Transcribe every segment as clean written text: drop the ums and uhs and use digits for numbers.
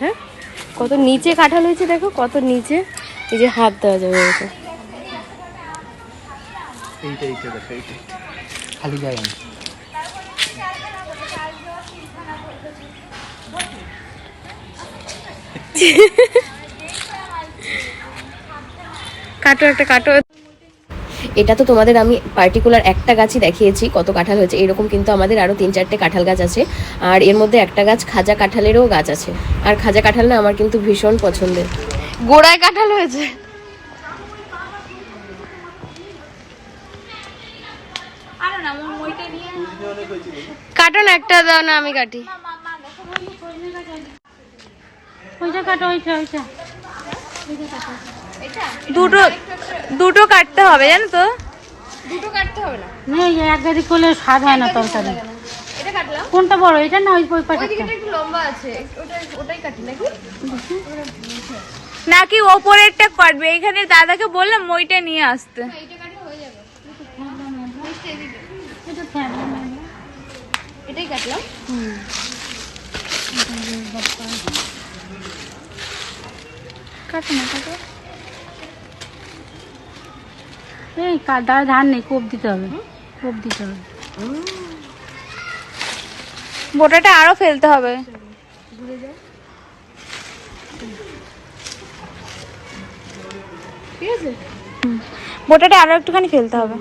হ্যাঁ, কত নিচে কাঁঠাল হয়েছে দেখো, কত নিচে। এই যে হাত দেওয়া যাবে এটা। খালি যায় না। কাটো একটা কাটো। এটা তো তোমাদের আমি পার্টিকুলার একটা গাছই দেখিয়েছি কত কাঁঠাল হয়েছে, এরকম কিন্তু আমাদের আরও 3-4টে কাঁঠাল গাছ আছে। আর এর মধ্যে একটা গাছ খাজা কাঁঠালেরও গাছ আছে। আর খাজা কাঁঠাল না আমার কিন্তু ভীষণ পছন্দের। গোড়ায় কাঁঠাল হয়েছে। কাটো না, একটা দাও না, আমি কাটি। দুটো দুটো কাটতে হবে, জানো তো? দুটো কাটতে হবে না, এক গাড়ি করলে স্বাদ হয় না তরকারি। এটা কাটলাম। কোনটা বড়, এটা না ওই ওইদিকে একটু লম্বা আছে, ওটাই কাটি নাকি? নাকি ওপরেরটা কাটবে? এখানে দাদাকে বললাম ওইটা নিয়ে আসতে। এইটা কাটলে হয়ে যাবে। এটাই কাটলাম। কাটো না, কাটো। এই দাঁড়া, ধান নেই, কোপ দিতে হবে, কোপ দিতে হবে। বোটাটা আরো ফেলতে হবে। ঠিক আছে, বোটাটা আরো একটুখানি ফেলতে হবে।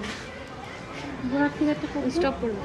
গোড়ার থেকে একটা স্টপ করবো।